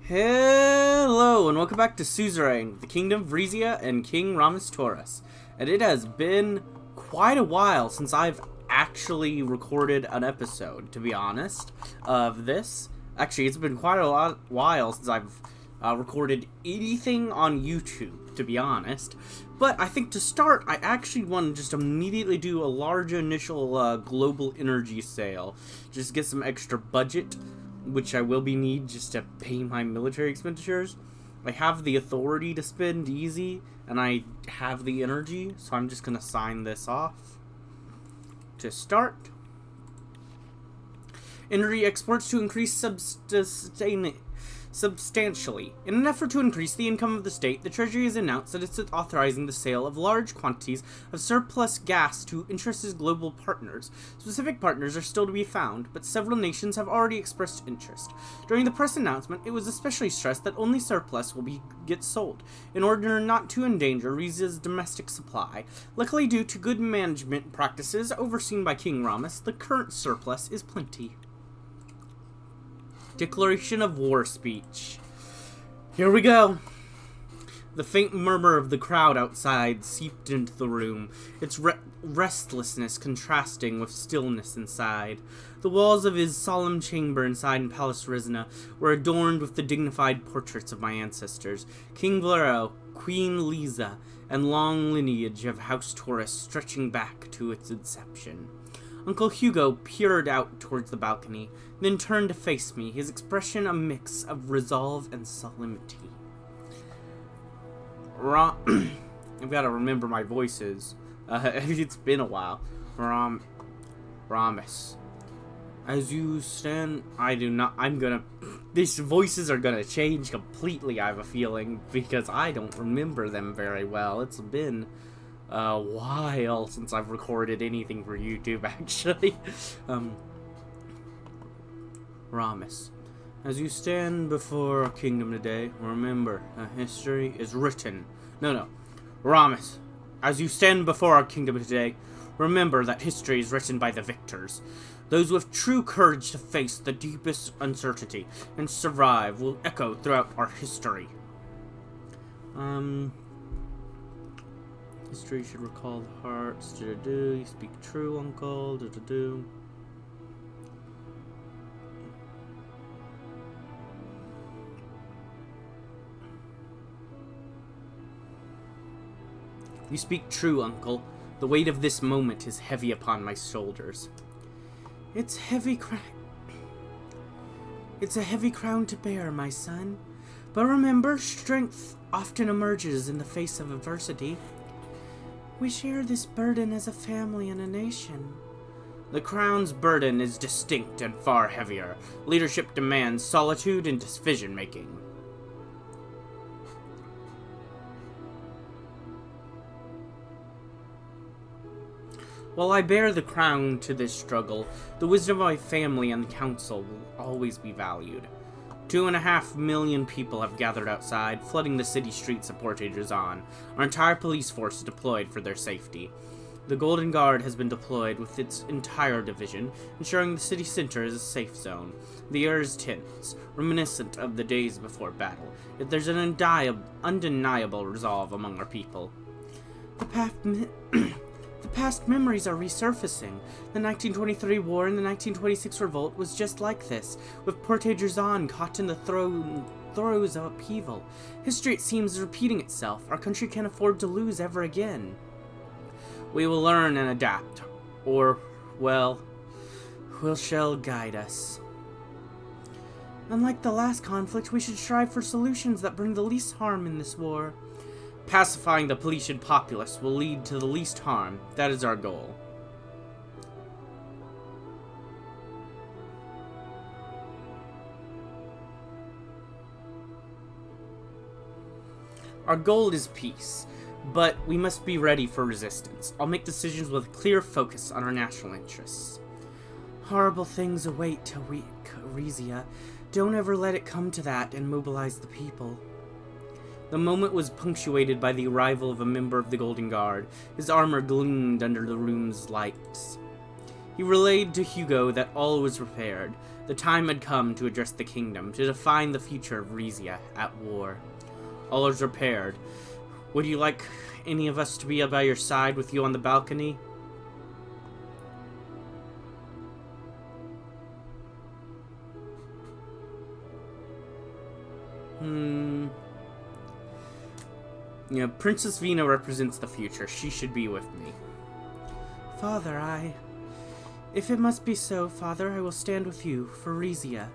Hello, and welcome back to Suzerain, the Kingdom of Rizia and King Ramus Taurus. And it has been quite a while since I've actually recorded an episode, to be honest, of this. Actually, it's been quite a while since I've recorded anything on YouTube, to be honest. But I think to start, I actually want to just immediately do a large initial global energy sale. Just get some extra budget, which I will need just to pay my military expenditures. I have the authority to spend easy, and I have the energy, so I'm just going to sign this off. To start, energy exports to increase substantially. In an effort to increase the income of the state, the Treasury has announced that it's authorizing the sale of large quantities of surplus gas to interested global partners. Specific partners are still to be found, but several nations have already expressed interest. During the press announcement, it was especially stressed that only surplus will get sold, in order not to endanger Rizia's domestic supply. Luckily, due to good management practices overseen by King Ramus, the current surplus is plenty. Declaration of War speech. Here we go. The faint murmur of the crowd outside seeped into the room, its restlessness contrasting with stillness inside. The walls of his solemn chamber inside in Palace Rizia were adorned with the dignified portraits of my ancestors, King Valero, Queen Liza, and long lineage of House Taurus stretching back to its inception. Uncle Hugo peered out towards the balcony, then turned to face me, his expression a mix of resolve and solemnity. I've got to remember my voices. It's been a while. Ramus. As you stand, these voices are gonna change completely, I have a feeling, because I don't remember them very well. It's been a while since I've recorded anything for YouTube, actually. Ramus. As you stand before our kingdom today, remember that history is written. Ramus. As you stand before our kingdom today, remember that history is written by the victors. Those with true courage to face the deepest uncertainty and survive will echo throughout our history. History should recall the hearts. You speak true, uncle. You speak true, uncle. The weight of this moment is heavy upon my shoulders. It's a heavy crown to bear, my son. But remember, strength often emerges in the face of adversity. We share this burden as a family and a nation. The crown's burden is distinct and far heavier. Leadership demands solitude and decision-making. While I bear the crown to this struggle, the wisdom of my family and the council will always be valued. 2.5 million people have gathered outside, flooding the city streets of Port Adrian. Our entire police force is deployed for their safety. The Golden Guard has been deployed with its entire division, ensuring the city center is a safe zone. The air is tense, reminiscent of the days before battle, yet there's an undeniable resolve among our people. The past memories are resurfacing. The 1923 war and the 1926 revolt was just like this, with Port Adrian caught in the throes of upheaval. History, it seems, is repeating itself. Our country can't afford to lose ever again. We will learn and adapt, or, well, who shall guide us? Unlike the last conflict, we should strive for solutions that bring the least harm in this war. Pacifying the police and populace will lead to the least harm. That is our goal. Our goal is peace, but we must be ready for resistance. I'll make decisions with a clear focus on our national interests. Horrible things await Rizia. Don't ever let it come to that and mobilize the people. The moment was punctuated by the arrival of a member of the Golden Guard. His armor gleamed under the room's lights. He relayed to Hugo that all was repaired. The time had come to address the kingdom, to define the future of Rizia at war. All is repaired. Would you like any of us to be by your side with you on the balcony? Princess Vina represents the future. She should be with me. Father, If it must be so, Father, I will stand with you for Rizia.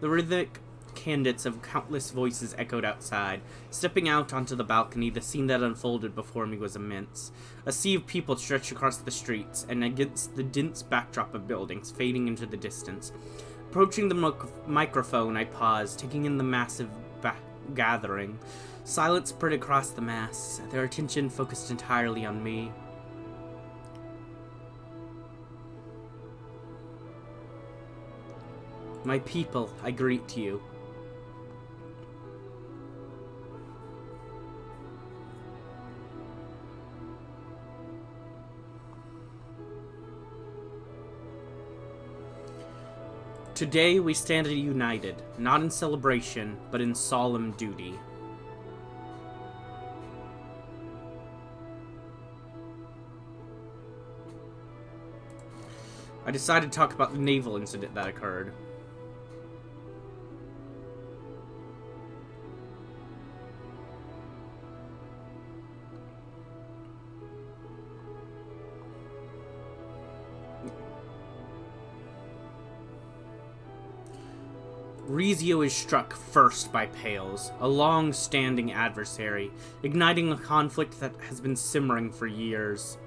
The rhythmic cadence of countless voices echoed outside. Stepping out onto the balcony, the scene that unfolded before me was immense. A sea of people stretched across the streets, and against the dense backdrop of buildings fading into the distance. Approaching the microphone, I paused, taking in the massive gathering. Silence spread across the mass, their attention focused entirely on me. My people, I greet you. Today we stand united, not in celebration, but in solemn duty. I decided to talk about the naval incident that occurred. Rizia is struck first by Pales, a long-standing adversary, igniting a conflict that has been simmering for years.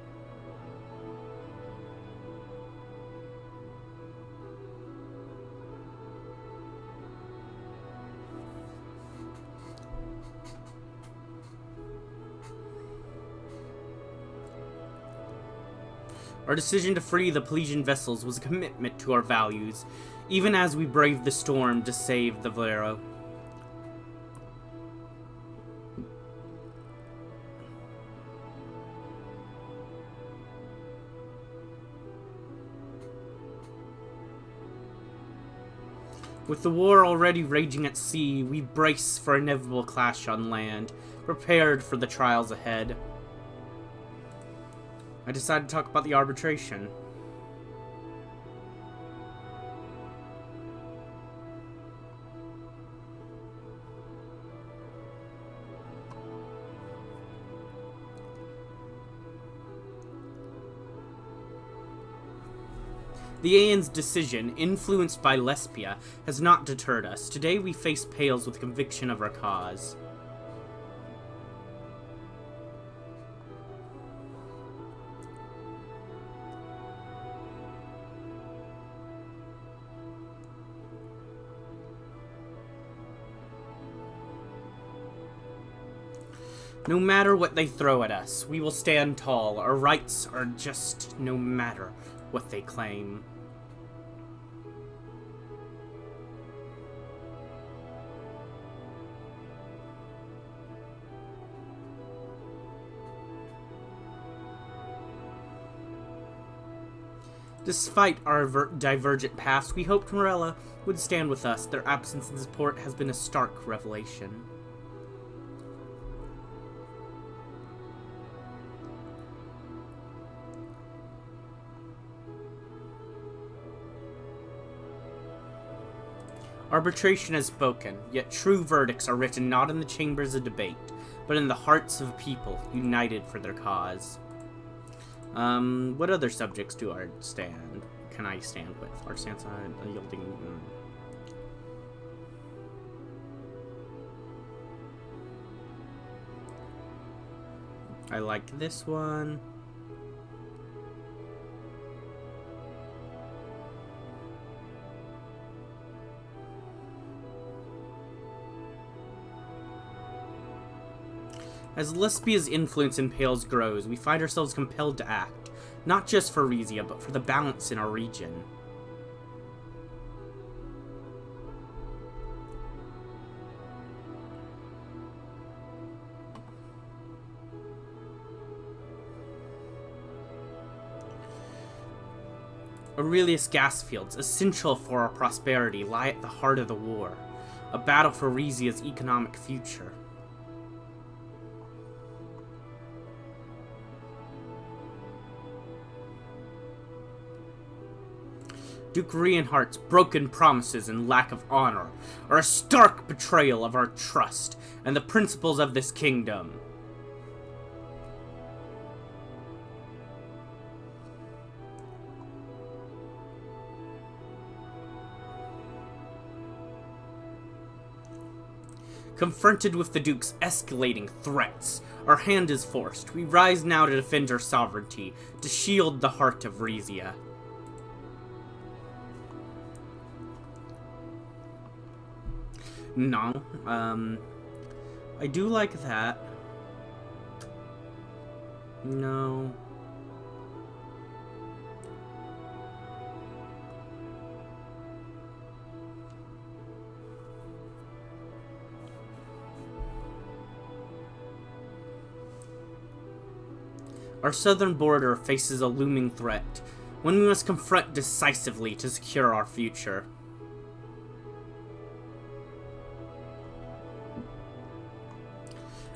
Our decision to free the Pelesian vessels was a commitment to our values, even as we braved the storm to save the Valero. With the war already raging at sea, we brace for inevitable clash on land, prepared for the trials ahead. I decided to talk about the arbitration. The Aeon's decision, influenced by Lesbia, has not deterred us. Today we face Pales with conviction of our cause. No matter what they throw at us, we will stand tall. Our rights are just no matter what they claim. Despite our divergent paths, we hoped Morella would stand with us. Their absence in support has been a stark revelation. Arbitration has spoken, yet true verdicts are written not in the chambers of debate, but in the hearts of people united for their cause. What other subjects can I stand with? Our stance on yielding... I like this one. As Lesbia's influence in Pales grows, we find ourselves compelled to act, not just for Rizia, but for the balance in our region. Aurelius gas fields, essential for our prosperity, lie at the heart of the war. A battle for Rizia's economic future. Duke Rienhardt's broken promises and lack of honor are a stark betrayal of our trust and the principles of this kingdom. Confronted with the Duke's escalating threats, our hand is forced. We rise now to defend our sovereignty, to shield the heart of Rizia. No, I do like that. No. Our southern border faces a looming threat, one we must confront decisively to secure our future.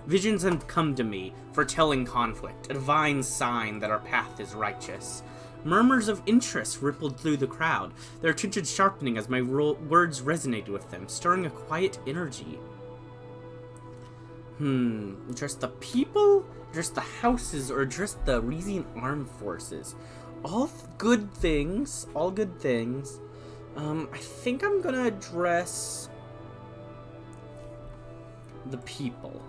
Visions have come to me, foretelling conflict, a divine sign that our path is righteous. Murmurs of interest rippled through the crowd, their attention sharpening as my words resonated with them, stirring a quiet energy. Just the people, just the houses, or just the Rizian armed forces? All good things, all good things. I think I'm gonna address the people.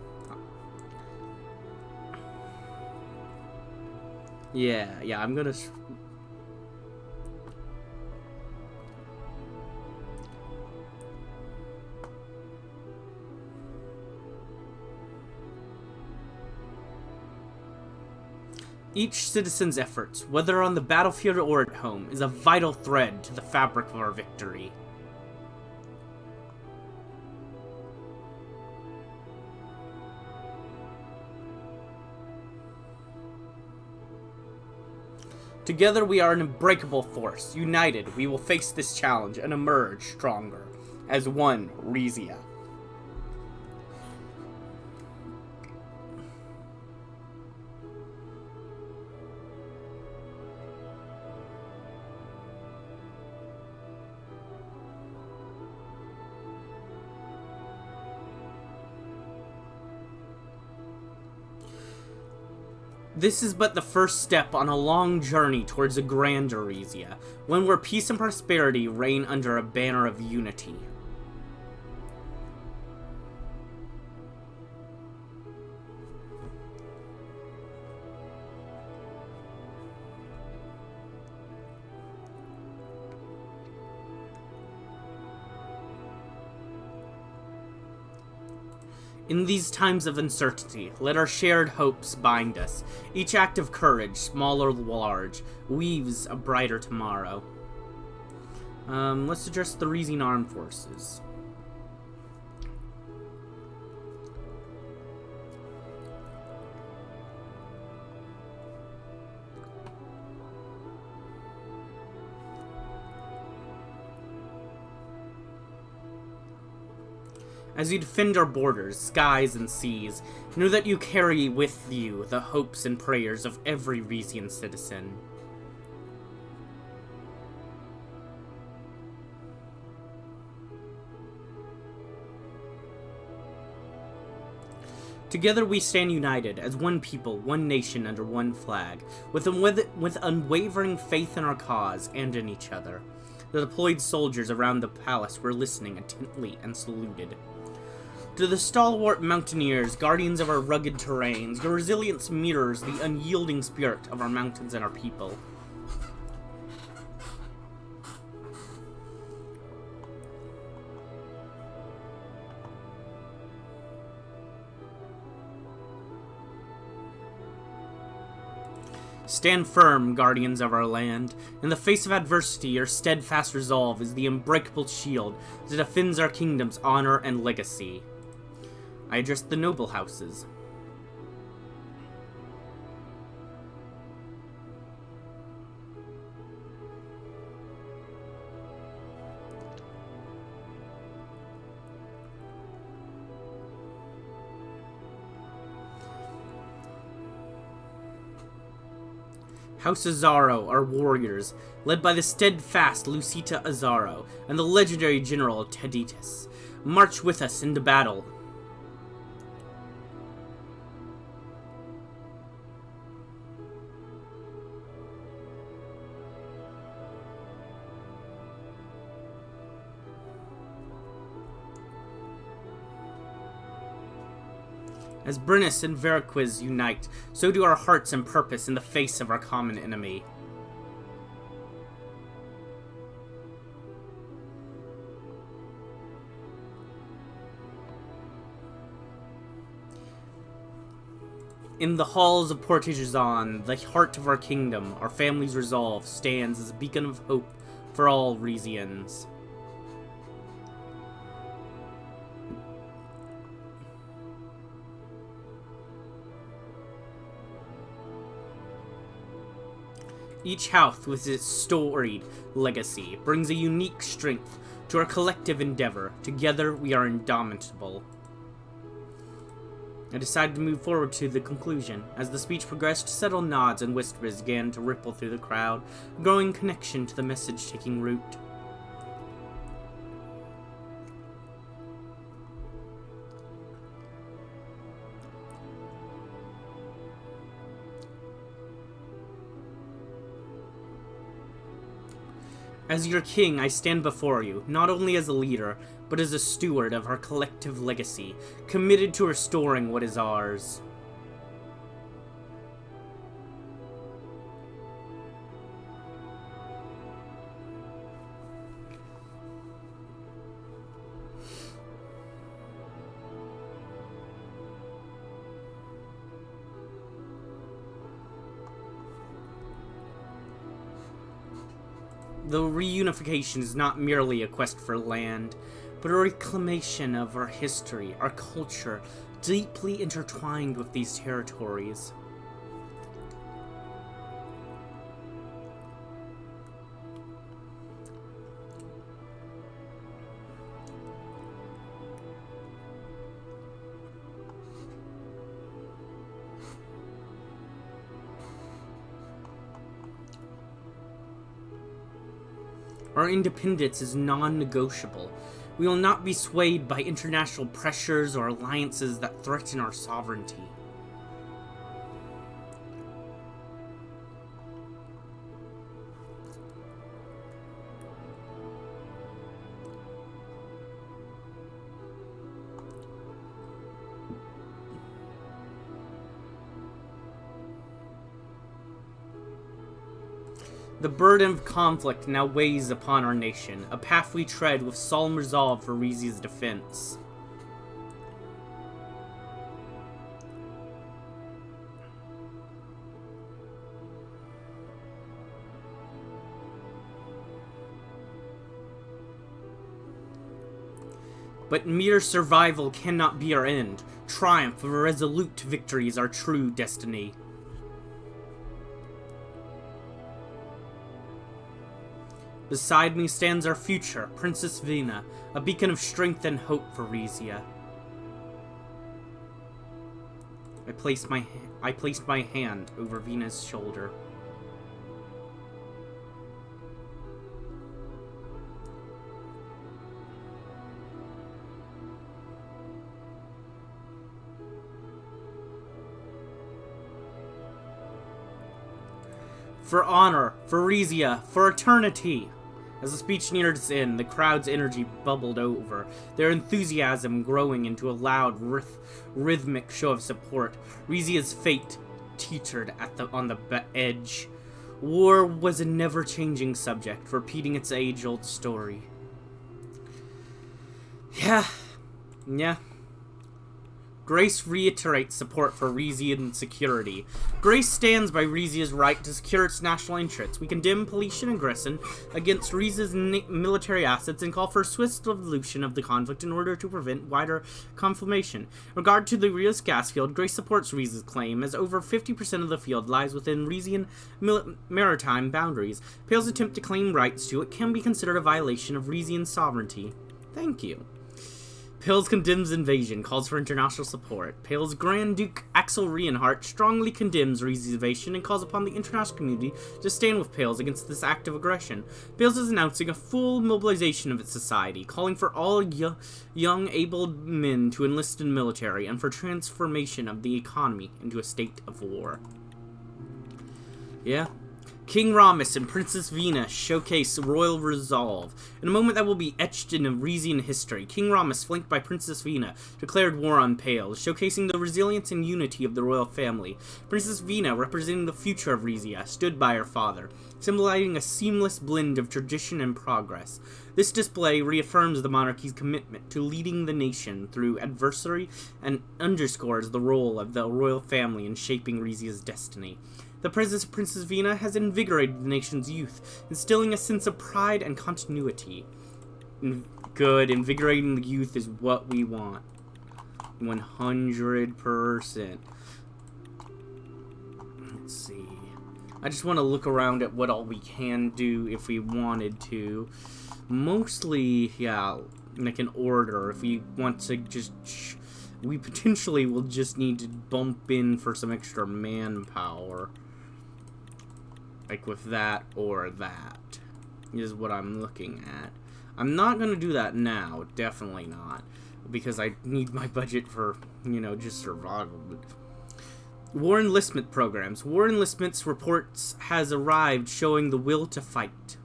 Yeah, I'm gonna... Each citizen's efforts, whether on the battlefield or at home, is a vital thread to the fabric of our victory. Together we are an unbreakable force. United, we will face this challenge and emerge stronger as one Rizia. This is but the first step on a long journey towards a grander Rizia, one where peace and prosperity reign under a banner of unity. In these times of uncertainty, let our shared hopes bind us. Each act of courage, small or large, weaves a brighter tomorrow. Let's address the Rizian armed forces. As you defend our borders, skies, and seas, know that you carry with you the hopes and prayers of every Rizian citizen. Together we stand united as one people, one nation under one flag, with unwavering faith in our cause and in each other. The deployed soldiers around the palace were listening intently and saluted. To the stalwart mountaineers, guardians of our rugged terrains, your resilience mirrors the unyielding spirit of our mountains and our people. Stand firm, guardians of our land. In the face of adversity, your steadfast resolve is the unbreakable shield that defends our kingdom's honor and legacy. I address the noble houses. House Azaro are warriors, led by the steadfast Lucita Azaro and the legendary General Teditus. March with us into battle. As Brennus and Veriquiz unite, so do our hearts and purpose in the face of our common enemy. In the halls of Portigizon, the heart of our kingdom, our family's resolve stands as a beacon of hope for all Rizians. Each house with its storied legacy brings a unique strength to our collective endeavor. Together we are indomitable. I decided to move forward to the conclusion. As the speech progressed, subtle nods and whispers began to ripple through the crowd, a growing connection to the message taking root. As your king, I stand before you, not only as a leader, but as a steward of our collective legacy, committed to restoring what is ours. The reunification is not merely a quest for land, but a reclamation of our history, our culture, deeply intertwined with these territories. Our independence is non-negotiable. We will not be swayed by international pressures or alliances that threaten our sovereignty. The burden of conflict now weighs upon our nation, a path we tread with solemn resolve for Rizia's defense. But mere survival cannot be our end. Triumph of a resolute victory is our true destiny. Beside me stands our future, Princess Vina, a beacon of strength and hope for Rizia. I placed my hand over Vina's shoulder. For honor, for Rizia, for eternity! As the speech neared its end, the crowd's energy bubbled over, their enthusiasm growing into a loud, rhythmic show of support. Rizia's fate teetered on the edge. War was a never-changing subject, repeating its age-old story. Yeah. Grace reiterates support for Rizian security. Grace stands by Rizia's right to secure its national interests. We condemn Paletian aggression against Rizia's military assets and call for a swift resolution of the conflict in order to prevent wider conflagration. In regard to the Rios gas field, Grace supports Rizia's claim, as over 50% of the field lies within Rizian maritime boundaries. Pale's attempt to claim rights to it can be considered a violation of Rizian sovereignty. Thank you. Pales condemns invasion, calls for international support. Pales Grand Duke Axel Reinhardt strongly condemns Rizia's invasion and calls upon the international community to stand with Pales against this act of aggression. Pales is announcing a full mobilization of its society, calling for all young, able men to enlist in the military and for transformation of the economy into a state of war. Yeah. King Ramus and Princess Vina showcase royal resolve. In a moment that will be etched in Rizian history, King Ramus, flanked by Princess Vina, declared war on Pales, showcasing the resilience and unity of the royal family. Princess Vina, representing the future of Rizia, stood by her father, symbolizing a seamless blend of tradition and progress. This display reaffirms the monarchy's commitment to leading the nation through adversity and underscores the role of the royal family in shaping Rizia's destiny. The presence of Princess Vina has invigorated the nation's youth, instilling a sense of pride and continuity. Good, invigorating the youth is what we want. 100%. Let's see. I just want to look around at what all we can do if we wanted to. Mostly, yeah, like an order. If we want to just... we potentially will just need to bump in for some extra manpower. Like with that or that is what I'm looking at. I'm not going to do that now. Definitely not. Because I need my budget for, you know, just survival. War enlistment programs. War enlistments reports has arrived showing the will to fight.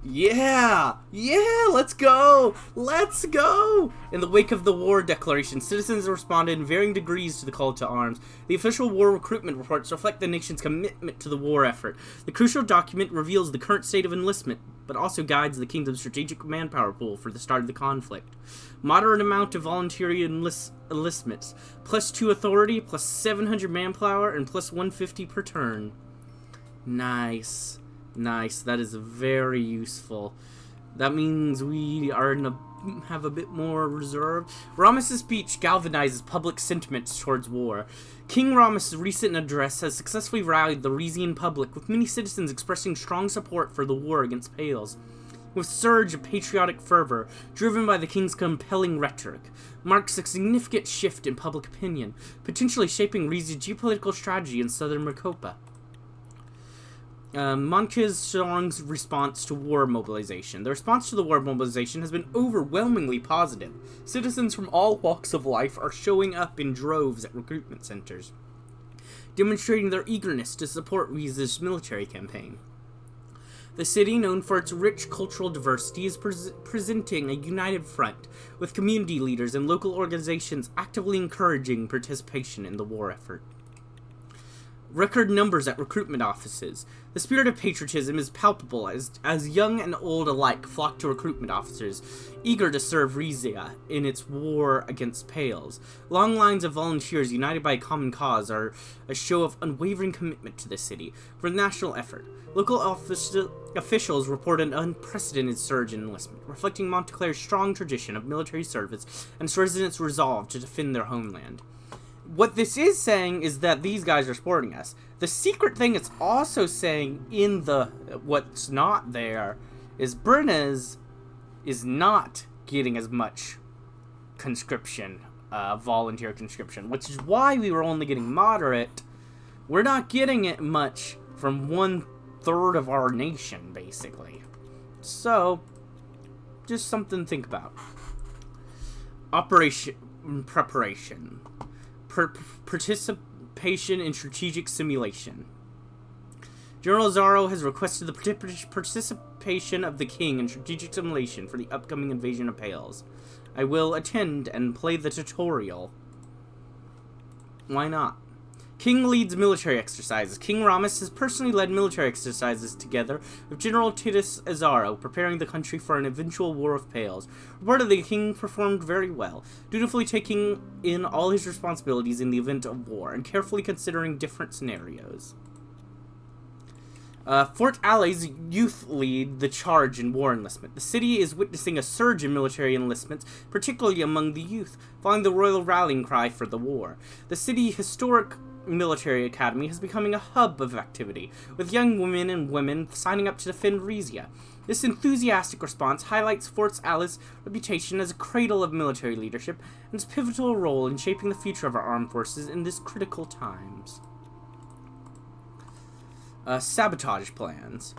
Yeah! Yeah! Let's go! Let's go! In the wake of the war declaration, citizens responded in varying degrees to the call to arms. The official war recruitment reports reflect the nation's commitment to the war effort. The crucial document reveals the current state of enlistment, but also guides the kingdom's strategic manpower pool for the start of the conflict. Moderate amount of voluntary enlistments, +2 authority, +700 manpower, and +150 per turn. Nice. Nice, that is very useful. That means we are have a bit more reserve. Ramus' speech galvanizes public sentiments towards war. King Ramus' recent address has successfully rallied the Rizian public, with many citizens expressing strong support for the war against Pales. With surge of patriotic fervor, driven by the king's compelling rhetoric, marks a significant shift in public opinion, potentially shaping Rizia's geopolitical strategy in southern Makopa. Monkizong's response to war mobilization. The response to the war mobilization has been overwhelmingly positive. Citizens from all walks of life are showing up in droves at recruitment centers, demonstrating their eagerness to support Rizia's military campaign. The city, known for its rich cultural diversity, is presenting a united front, with community leaders and local organizations actively encouraging participation in the war effort. Record numbers at recruitment offices. The spirit of patriotism is palpable as young and old alike flock to recruitment officers, eager to serve Rizia in its war against Pales. Long lines of volunteers united by a common cause are a show of unwavering commitment to the city. For the national effort, local officials report an unprecedented surge in enlistment, reflecting Montclair's strong tradition of military service and its residents' resolve to defend their homeland. What this is saying is that these guys are supporting us. The secret thing it's also saying in the what's not there is Bernez is not getting as much conscription, volunteer conscription, which is why we were only getting moderate. We're not getting it much from 1/3 of our nation, basically. So, just something to think about. Operation preparation. Participation in strategic simulation. General Zaro has requested the participation of the king in strategic simulation for the upcoming invasion of Pales. I will attend and play the tutorial. Why not? King leads military exercises. King Ramus has personally led military exercises together with General Titus Azaro, preparing the country for an eventual war of Pales. Reportedly, the king performed very well, dutifully taking in all his responsibilities in the event of war, and carefully considering different scenarios. Fort Allay's youth lead the charge in war enlistment. The city is witnessing a surge in military enlistments, particularly among the youth, following the royal rallying cry for the war. The city historic military academy is becoming a hub of activity, with young women and women signing up to defend Rizia. This enthusiastic response highlights Fort Alice's reputation as a cradle of military leadership and its pivotal role in shaping the future of our armed forces in these critical times. Sabotage plans.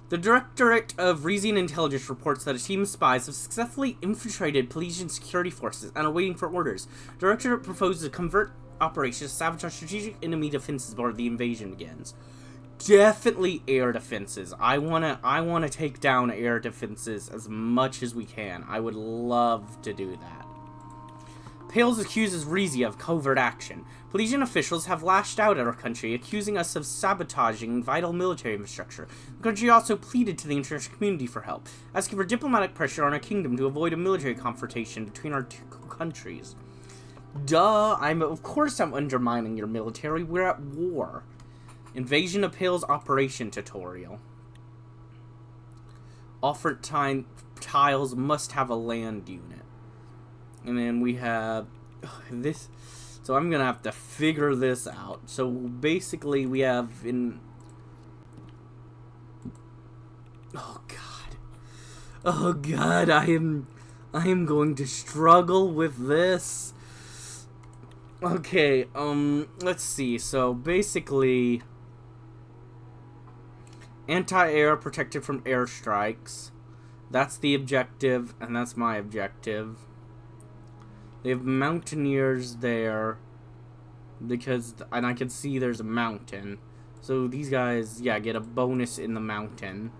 The Directorate of Rizian Intelligence reports that a team of spies have successfully infiltrated Pelesian security forces and are waiting for orders. The Directorate proposes to convert operations to sabotage strategic enemy defenses before the invasion begins. Definitely air defenses. I wanna take down air defenses as much as we can. I would love to do that. Pales accuses Rizia of covert action. Pelesian officials have lashed out at our country, accusing us of sabotaging vital military infrastructure. The country also pleaded to the international community for help, asking for diplomatic pressure on our kingdom to avoid a military confrontation between our two countries. Duh, of course I'm undermining your military. We're at war. Invasion of Pales operation tutorial. All front tiles must have a land unit. And then we have this. So I'm gonna have to figure this out. So basically we have in... Oh god, I am going to struggle with this. Okay, let's see. So basically, anti-air protected from airstrikes. That's the objective, and that's my objective. They have mountaineers there because, and I can see there's a mountain. So these guys, yeah, get a bonus in the mountain.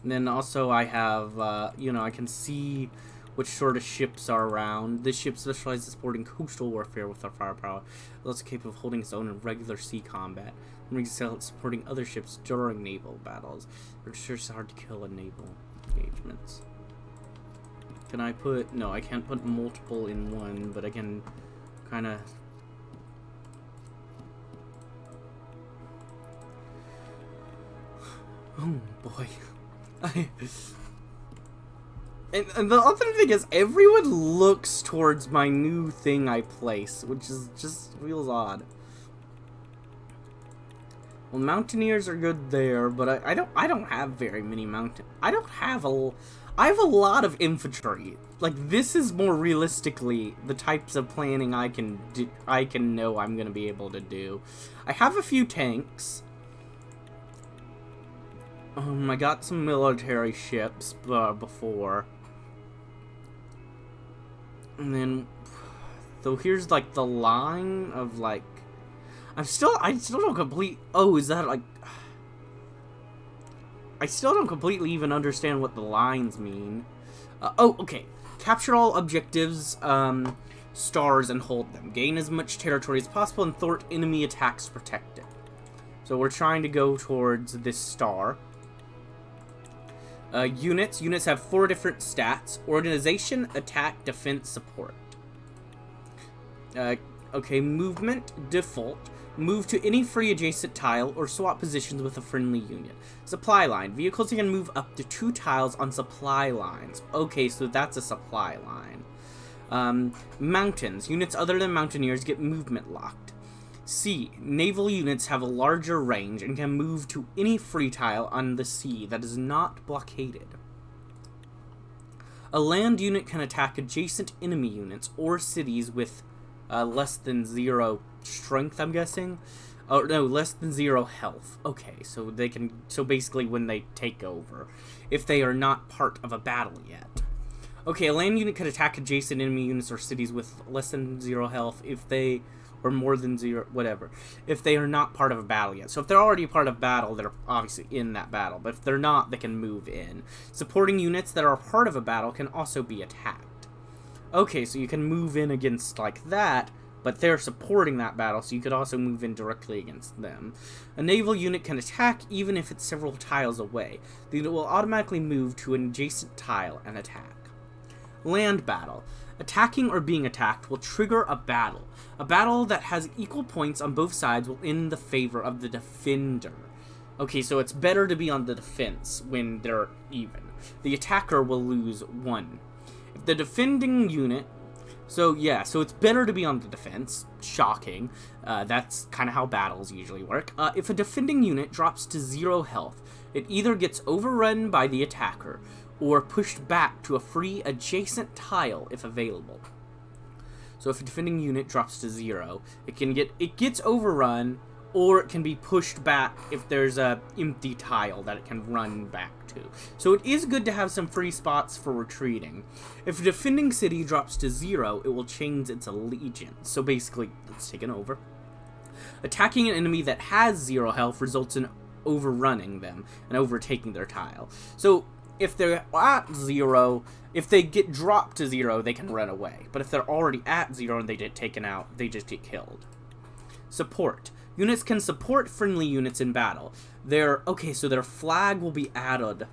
And then also I have, I can see which sort of ships are around. This ship specializes in supporting coastal warfare with our firepower. It's also capable of holding its own in regular sea combat. And supporting other ships during naval battles. It's sure it's hard to kill in naval engagements. Can I put... No, I can't put multiple in one, but I can kind of... Oh, boy. And the other thing is, everyone looks towards my new thing I place, which is just feels odd. Well, mountaineers are good there, but I don't have very many I have a lot of infantry. Like, this is more realistically the types of planning I can know I'm gonna be able to do. I have a few tanks. I got some military ships before. And then, so here's like the line of like, I still don't complete. Oh, is that like? I still don't completely even understand what the lines mean. Oh, okay. Capture all objectives, stars, and hold them. Gain as much territory as possible and thwart enemy attacks to protect it. So we're trying to go towards this star. Units have 4 different stats: organization, attack, defense, support. Okay, movement, default. Move to any free adjacent tile or swap positions with a friendly unit. Supply line. Vehicles can move up to 2 tiles on supply lines. Okay, so that's a supply line. Mountains. Units other than mountaineers get movement locked. Sea. Naval units have a larger range and can move to any free tile on the sea that is not blockaded. A land unit can attack adjacent enemy units or cities with less than 0 strength, I'm guessing. Oh, no, less than 0 health. Okay, so they can... So basically when they take over. If they are not part of a battle yet. Okay, a land unit can attack adjacent enemy units or cities with less than 0 health if they... Or more than 0... Whatever. If they are not part of a battle yet. So if they're already part of battle, they're obviously in that battle. But if they're not, they can move in. Supporting units that are part of a battle can also be attacked. Okay, so you can move in against like that, but they're supporting that battle, so you could also move in directly against them. A naval unit can attack even if it's several tiles away. The unit will automatically move to an adjacent tile and attack. Land battle. Attacking or being attacked will trigger a battle. A battle that has equal points on both sides will end in the favor of the defender. Okay, so it's better to be on the defense when they're even. The attacker will lose 1. If the defending unit So yeah, so it's better to be on the defense. Shocking. That's kind of how battles usually work. If a defending unit drops to 0 health, it either gets overrun by the attacker or pushed back to a free adjacent tile if available. So if a defending unit drops to 0, it gets overrun, or it can be pushed back if there's a empty tile that it can run back to. So it is good to have some free spots for retreating. If a defending city drops to 0, it will change its allegiance. So basically, it's taken over. Attacking an enemy that has 0 health results in overrunning them and overtaking their tile. So if they're at 0, if they get dropped to 0, they can run away. But if they're already at 0 and they get taken out, they just get killed. Support. Units can support friendly units in battle. So their flag will be added.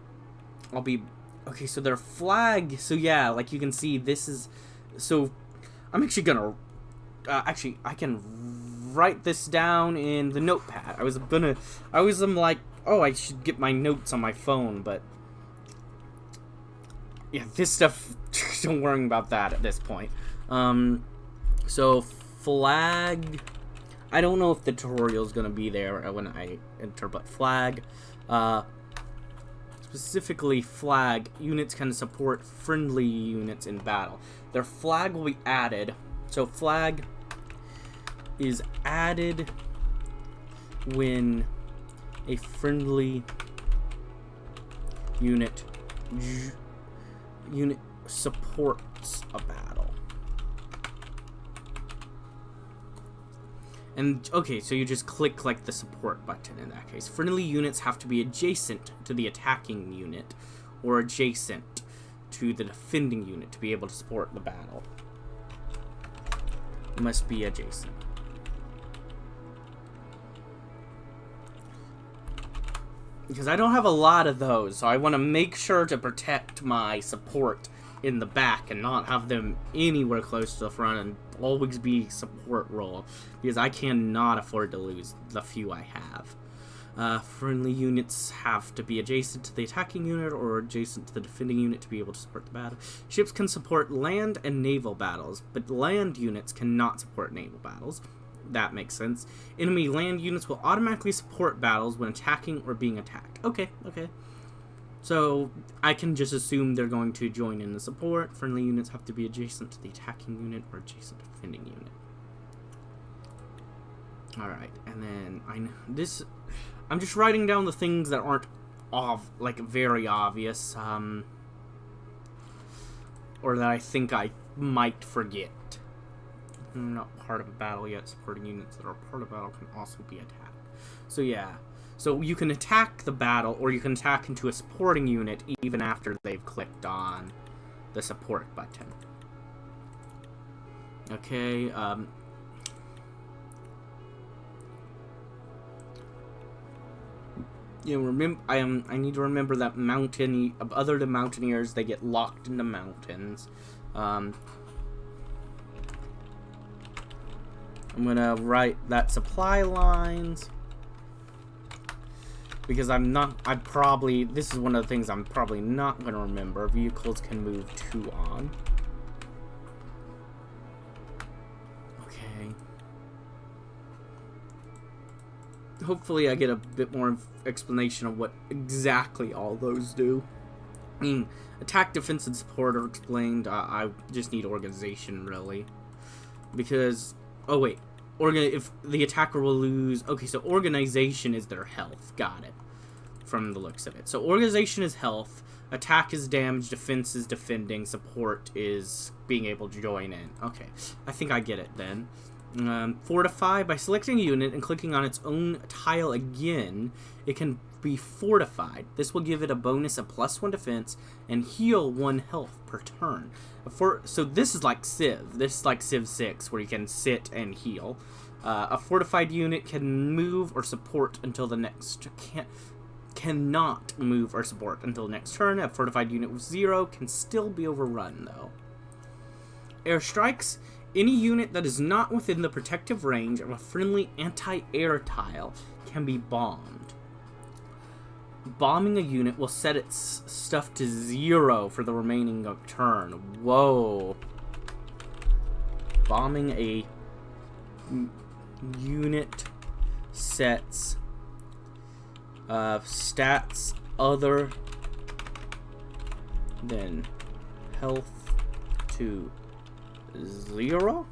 So their flag, so yeah, like you can see, this is, so I'm actually gonna, I can write this down in the notepad. I was like, oh, I should get my notes on my phone, but yeah, this stuff, don't worry about that at this point. So flag, I don't know if the tutorial is going to be there when I enter, but flag, specifically flag, units can support friendly units in battle. Their flag will be added, so flag is added when a friendly unit supports a battle. And, okay, so you just click, like, the support button in that case. Friendly units have to be adjacent to the attacking unit or adjacent to the defending unit to be able to support the battle. Must be adjacent. Because I don't have a lot of those, so I want to make sure to protect my support in the back and not have them anywhere close to the front and always be support role, because I cannot afford to lose the few I have. Friendly units have to be adjacent to the attacking unit or adjacent to the defending unit to be able to support the battle. Ships can support land and naval battles, but land units cannot support naval battles. That makes sense. Enemy land units will automatically support battles when attacking or being attacked. Okay. So, I can just assume they're going to join in the support. Friendly units have to be adjacent to the attacking unit or adjacent to the defending unit. Alright, and then I'm just writing down the things that aren't very obvious, or that I think I might forget. I'm not part of a battle yet. Supporting units that are part of battle can also be attacked. So yeah. So you can attack the battle, or you can attack into a supporting unit even after they've clicked on the support button. Okay, I need to remember that other than mountaineers, they get locked into mountains. I'm gonna write that supply lines, because this is one of the things I'm probably not gonna remember. Vehicles can move to on. Okay. Hopefully I get a bit more explanation of what exactly all those do. I mean, attack, defense, and support are explained. I just need organization, really. Because, oh wait, if the attacker will lose, okay, so organization is their health, got it, from the looks of it. So organization is health, attack is damage, defense is defending, support is being able to join in. Okay, I think I get it then. Fortify, by selecting a unit and clicking on its own tile again, it can be fortified. This will give it a bonus of +1 defense and heal 1 health per turn. So this is like Civ. This is like Civ 6, where you can sit and heal. A fortified unit can move or support until the next... cannot move or support until the next turn. A fortified unit with 0 can still be overrun, though. Airstrikes. Any unit that is not within the protective range of a friendly anti-air tile can be bombed. Bombing a unit will set its stuff to 0 for the remaining turn. Whoa. bombing a unit sets stats other than health to 0.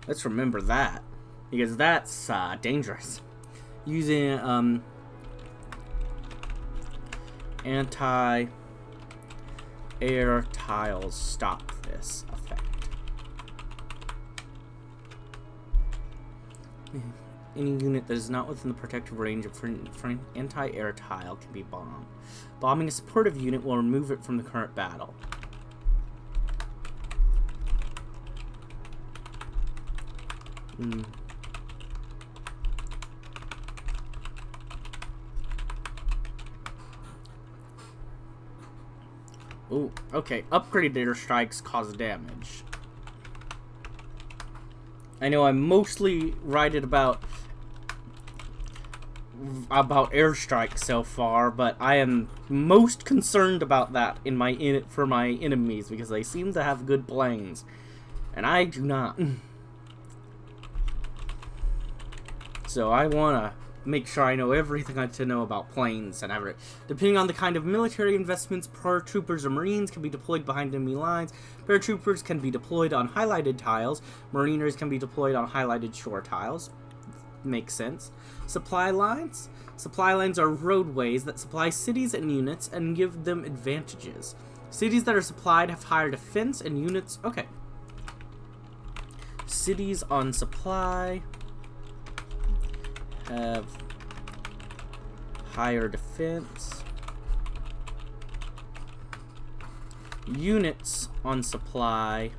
Let's remember that, because that's dangerous. Using anti-air tiles stop this effect. Any unit that is not within the protective range of an anti-air tile can be bombed. Bombing a supportive unit will remove it from the current battle. Ooh, okay. Upgraded airstrikes cause damage. I know I mostly write it about airstrikes so far, but I am most concerned about that for my enemies, because they seem to have good planes, and I do not. So I want to make sure I know everything I have to know about planes and everything. Depending on the kind of military investments, paratroopers or marines can be deployed behind enemy lines. Paratroopers can be deployed on highlighted tiles. Mariners can be deployed on highlighted shore tiles. Makes sense. Supply lines. Supply lines are roadways that supply cities and units and give them advantages. Cities that are supplied have higher defense, and units... Okay. Cities on supply have higher defense. Units on supply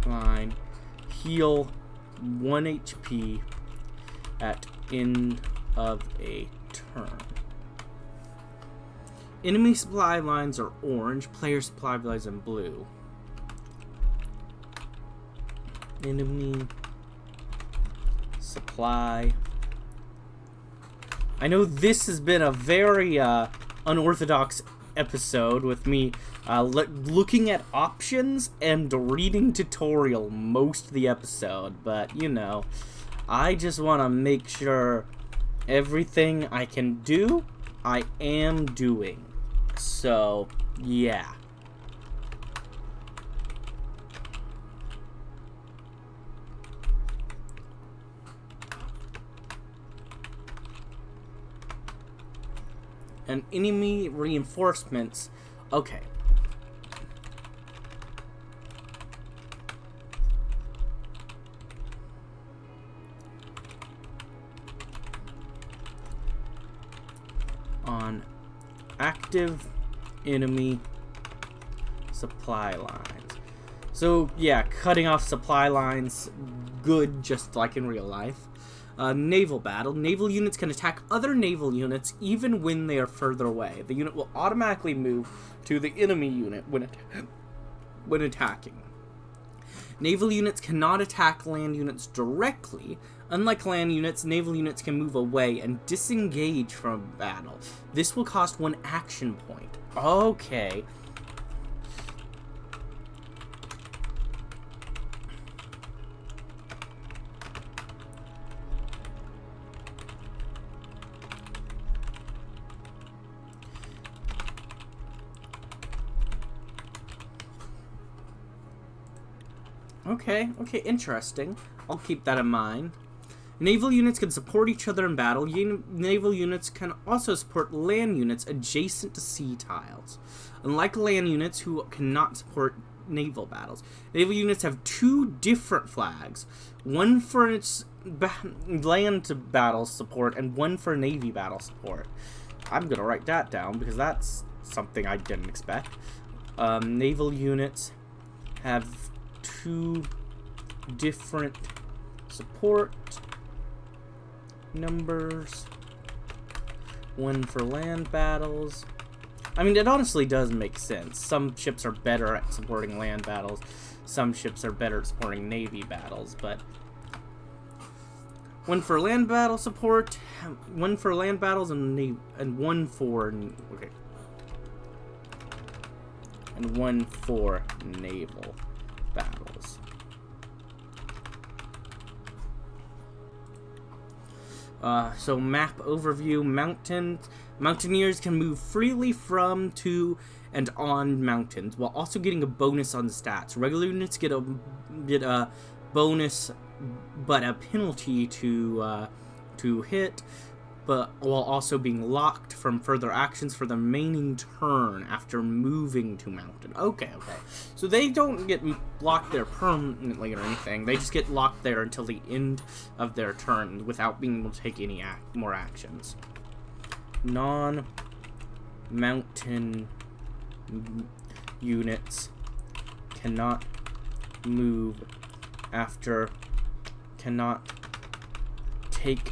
line heal 1 HP at end of a turn. Enemy supply lines are orange, player supply lines in blue. Enemy supply. I know this has been a very unorthodox episode with me looking at options and reading tutorial most of the episode, but you know, I just want to make sure everything I can do, I am doing. So, yeah. And enemy reinforcements. Okay. On active enemy supply lines. So, yeah, cutting off supply lines, good, just like in real life. Naval battle. Naval units can attack other naval units even when they are further away. The unit will automatically move to the enemy unit when attacking. Naval units cannot attack land units directly. Unlike land units, naval units can move away and disengage from battle. This will cost 1 action point. Okay. Okay, interesting. I'll keep that in mind. Naval units can support each other in battle. Naval units can also support land units adjacent to sea tiles. Unlike land units who cannot support naval battles, naval units have 2 different flags. One for its land battle support and one for navy battle support. I'm gonna write that down because that's something I didn't expect. Naval units have 2 different support numbers. One for land battles. I mean, it honestly does make sense. Some ships are better at supporting land battles. Some ships are better at supporting navy battles, but... One for land battle support, one for land battles, and one for... Okay. and 1 for naval battles. So map overview, mountaineers can move freely from, to, and on mountains, while also getting a bonus on stats. Regular units get a bonus, but a penalty to hit, but while also being locked from further actions for the remaining turn after moving to mountain. Okay. So they don't get locked there permanently or anything. They just get locked there until the end of their turn without being able to take any more actions. Non-mountain units cannot move after, cannot take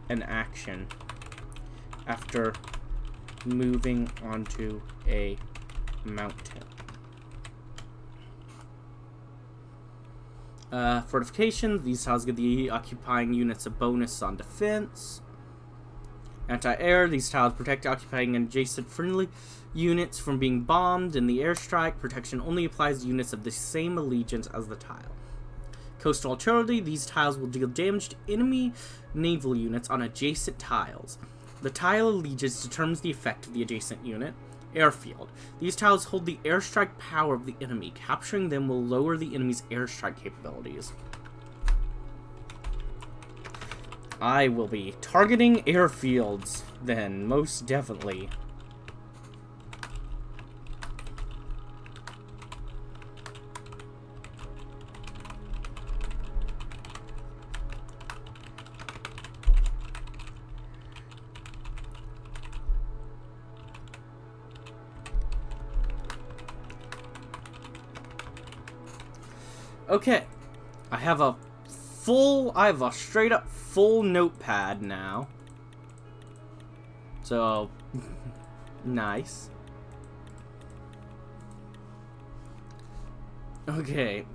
an action after moving onto a mountain. Fortifications. These tiles give the occupying units a bonus on defense. Anti-air. These tiles protect occupying and adjacent friendly units from being bombed in the airstrike. Protection only applies to units of the same allegiance as the tile. Coastal Artillery. These tiles will deal damage to enemy naval units on adjacent tiles. The tile allegiance determines the effect of the adjacent unit. Airfield. These tiles hold the airstrike power of the enemy. Capturing them will lower the enemy's airstrike capabilities. I will be targeting airfields then, most definitely. Okay, I have a straight up full notepad now. So, nice. Okay.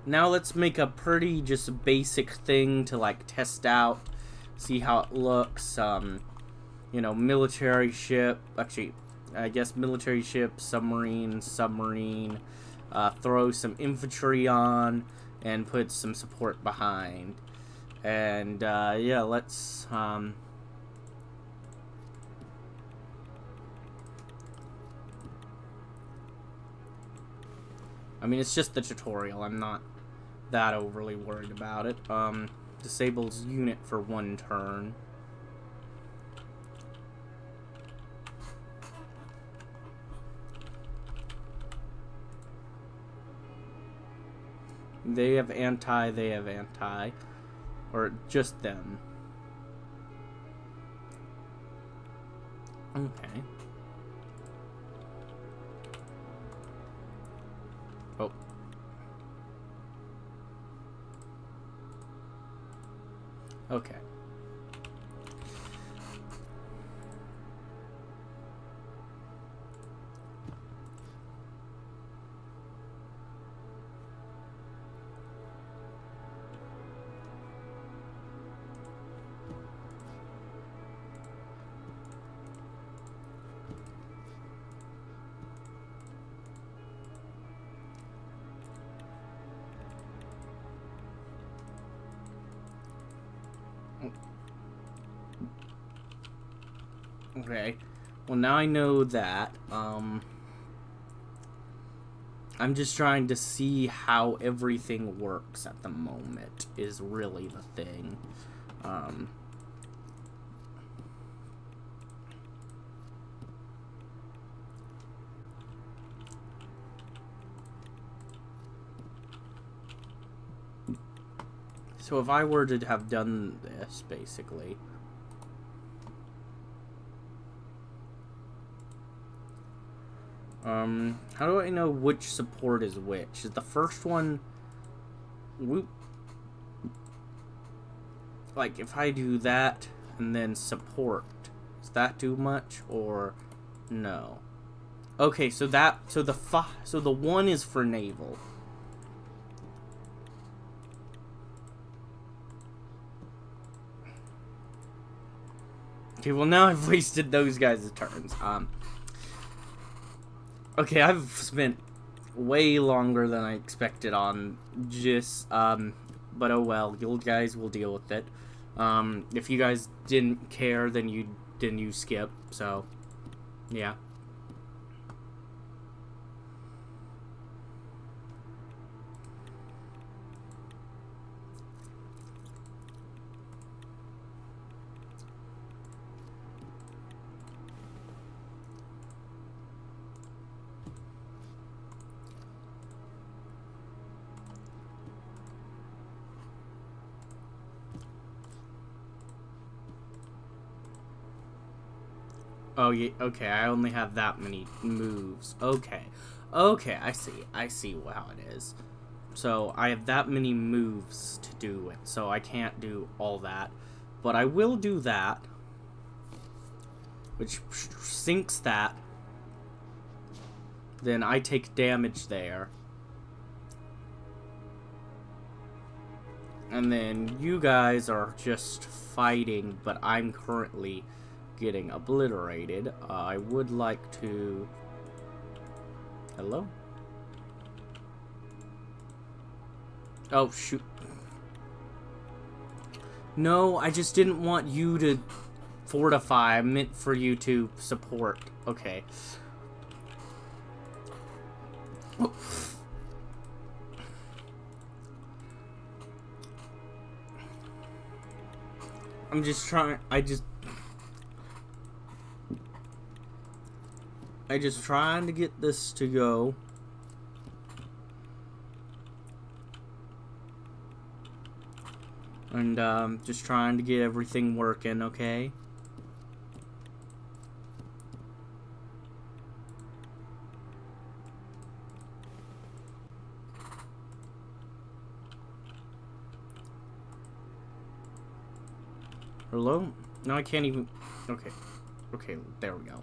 Now let's make a pretty just basic thing to like test out, see how it looks. You know, military ship, actually, I guess military ship, submarine, throw some infantry on, and put some support behind. And, yeah, let's, I mean, it's just the tutorial. I'm not that overly worried about it. Disables unit for 1 turn. They have anti, or just them. Okay. Oh. Okay. Okay, well now I know that. I'm just trying to see how everything works at the moment is really the thing. So if I were to have done this, basically... how do I know which support is which? Is the first one... Whoop. Like, if I do that, and then support, does that do much, or no? Okay, so the 1 is for naval. Okay, well now I've wasted those guys' turns. Okay, I've spent way longer than I expected on just, but oh well, you guys will deal with it. If you guys didn't care, then you skip, so, yeah. Oh, yeah, okay, I only have that many moves. Okay. Okay, I see. I see how it is. So, I have that many moves to do it, so I can't do all that. But I will do that, which sinks that. Then I take damage there. And then you guys are just fighting, but I'm currently getting obliterated. I would like to... Hello? Oh, shoot. No, I just didn't want you to fortify. I meant for you to support. Okay. I'm just trying... I just trying to get this to go. And, just trying to get everything working, okay? Hello? No, I can't even... Okay. Okay, there we go.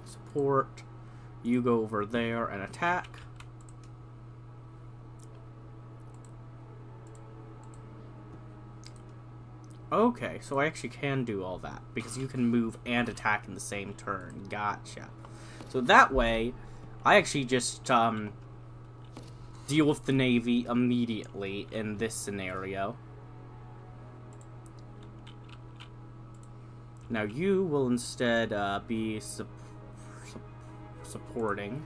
Support. You go over there and attack. Okay, so I actually can do all that, because you can move and attack in the same turn. Gotcha. So that way, I actually just, deal with the Navy immediately in this scenario. Now you will instead, be supporting.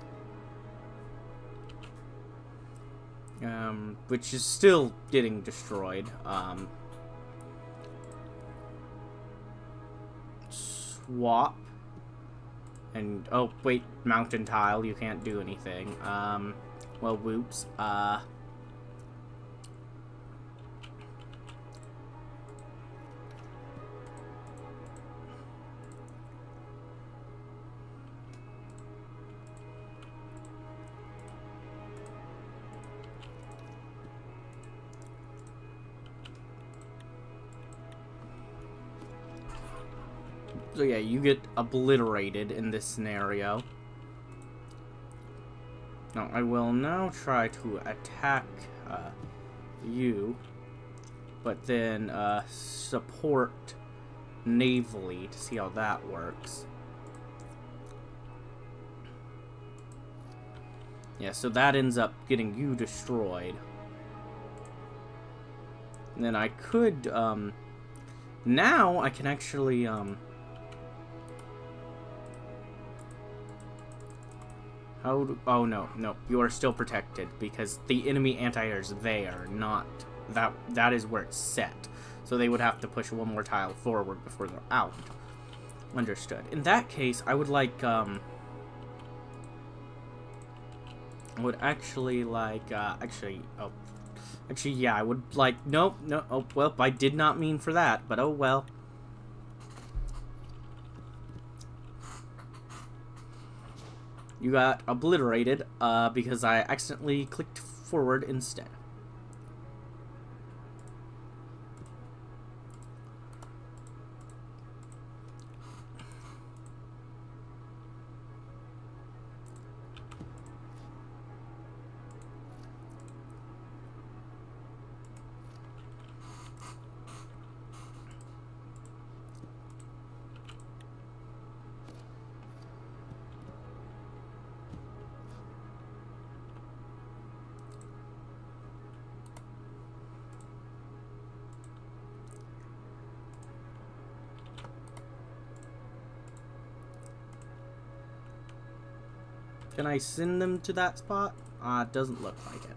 Which is still getting destroyed. Swap. And, oh, wait, mountain tile, you can't do anything. Well, whoops. So yeah, you get obliterated in this scenario. Now, I will now try to attack you, but then support navally to see how that works. Yeah, so that ends up getting you destroyed. And then I could, now I can actually, oh no, you are still protected, because the enemy anti-air is there, not, that is where it's set. So they would have to push one more tile forward before they're out. Understood. In that case, I would like, I would actually like, actually, yeah, I would like, no, oh, well, I did not mean for that, but oh well. You got obliterated, because I accidentally clicked forward instead. Can I send them to that spot? It doesn't look like it.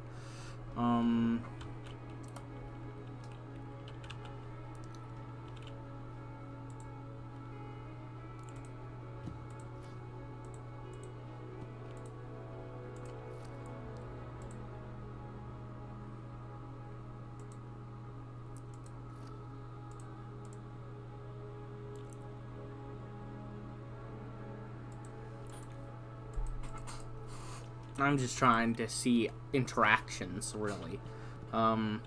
I'm just trying to see interactions, really. I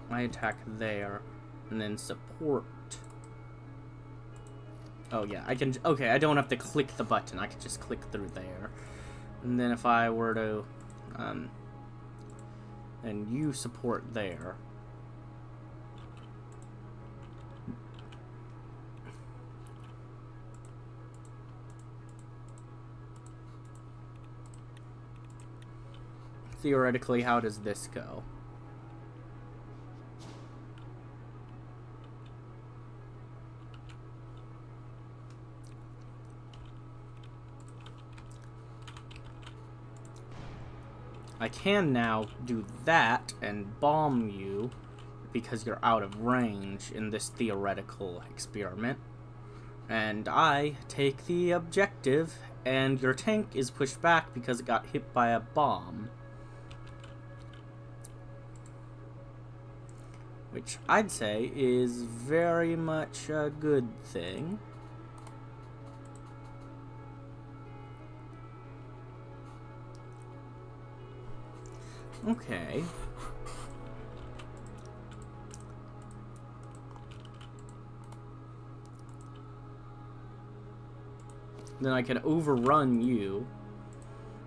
attack there, and then support. Oh yeah, I can. Okay, I don't have to click the button. I can just click through there, and then if I were to, and you support there. Theoretically, how does this go? I can now do that and bomb you because you're out of range in this theoretical experiment. And I take the objective, and your tank is pushed back because it got hit by a bomb. Which I'd say is very much a good thing. Okay. Then I can overrun you,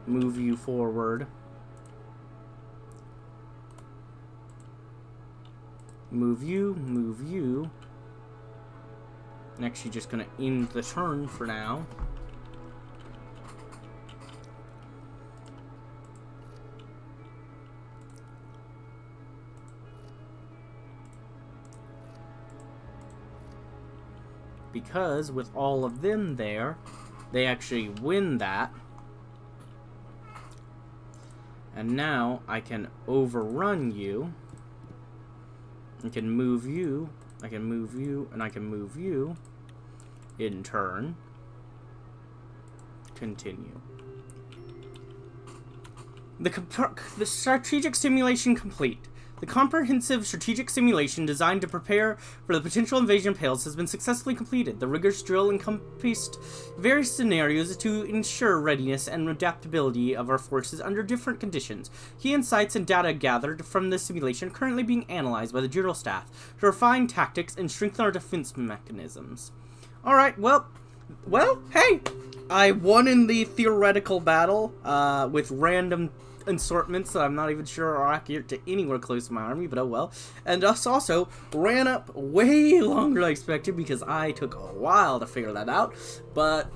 move you forward, move you. I'm actually just gonna end the turn for now. Because with all of them there, they actually win that. And now I can overrun you. I can move you. I can move you. And I can move you. In turn. Continue. The strategic simulation complete. The comprehensive strategic simulation designed to prepare for the potential invasion of Pales has been successfully completed. The rigorous drill encompassed various scenarios to ensure readiness and adaptability of our forces under different conditions. Key insights and data gathered from this simulation are currently being analyzed by the General Staff to refine tactics and strengthen our defense mechanisms. Alright, well, hey! I won in the theoretical battle with random assortments that I'm not even sure are accurate to anywhere close to my army, but oh well. And us also ran up way longer than I expected because I took a while to figure that out. But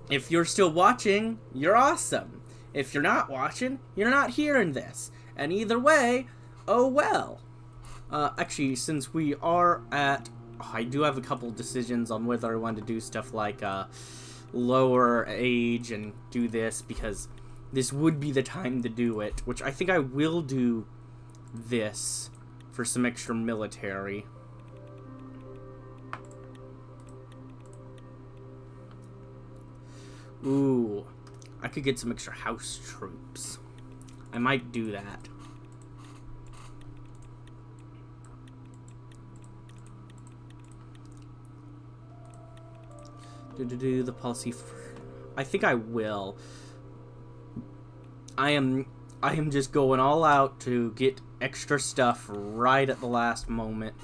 if you're still watching, you're awesome. If you're not watching, you're not hearing this. And either way, oh well. Actually, since we are at... I do have a couple decisions on whether I want to do stuff like lower age and do this, because this would be the time to do it, which I think I will do this for some extra military. Ooh, I could get some extra house troops. I might do that. Do the policy. I think I will. I am just going all out to get extra stuff right at the last moment.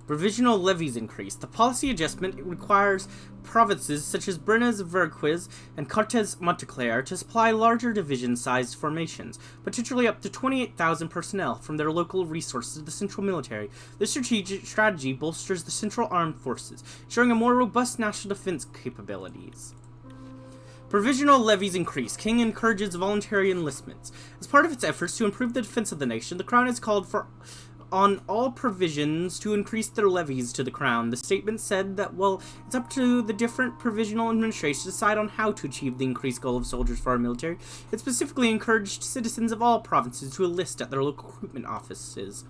Provisional levies increase. The policy adjustment requires provinces such as Brenes Verquiz and Cortes Monteclair to supply larger division-sized formations, potentially up to 28,000 personnel from their local resources to the central military. This strategy bolsters the central armed forces, ensuring a more robust national defense capabilities. Provisional levies increase. King encourages voluntary enlistments. As part of its efforts to improve the defense of the nation, the Crown has called for on all provisions to increase their levies to the Crown. The statement said that, well, it's up to the different provisional administrations to decide on how to achieve the increased goal of soldiers for our military. It specifically encouraged citizens of all provinces to enlist at their local recruitment offices.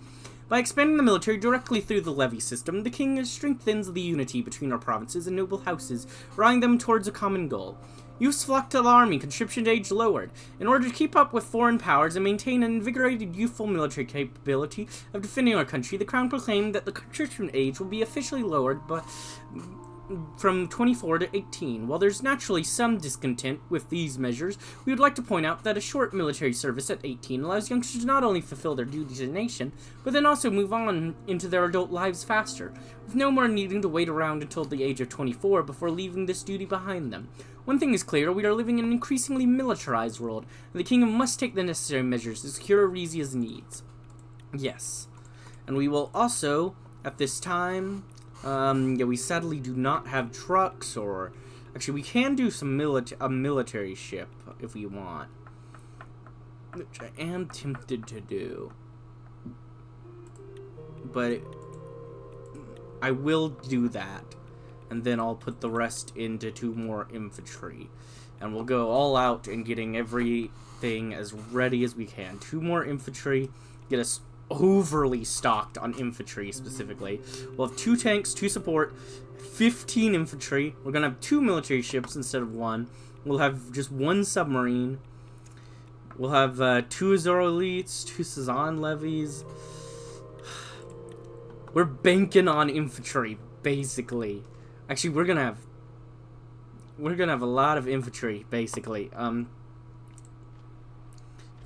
By expanding the military directly through the levy system, the king strengthens the unity between our provinces and noble houses, drawing them towards a common goal. Youths flocked to the army, conscription age lowered. In order to keep up with foreign powers and maintain an invigorated youthful military capability of defending our country, the Crown proclaimed that the conscription age will be officially lowered from 24 to 18. While there's naturally some discontent with these measures, we would like to point out that a short military service at 18 allows youngsters to not only fulfill their duties to the nation, but then also move on into their adult lives faster, with no more needing to wait around until the age of 24 before leaving this duty behind them. One thing is clear, we are living in an increasingly militarized world, and the kingdom must take the necessary measures to secure Rizia's needs. Yes. And we will also, at this time, we sadly do not have trucks, or actually we can do some military ship if we want, which I am tempted to do, but I will do that, and then I'll put the rest into 2 more infantry, and we'll go all out in getting everything as ready as we can. 2 more infantry, get us overly stocked on infantry specifically. We'll have 2 tanks, 2 support, 15 infantry. We're gonna have 2 military ships instead of 1. We'll have just 1 submarine. We'll have 2 Azor elites, 2 Suzerain levies. We're banking on infantry, basically. Actually, we're gonna have a lot of infantry, basically.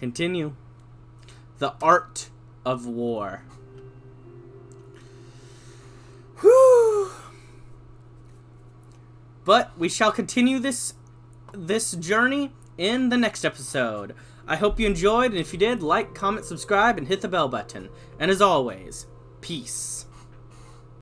Continue. The art of war. Whew. But we shall continue this journey in the next episode. I hope you enjoyed, and if you did, like, comment, subscribe, and hit the bell button. And as always, peace.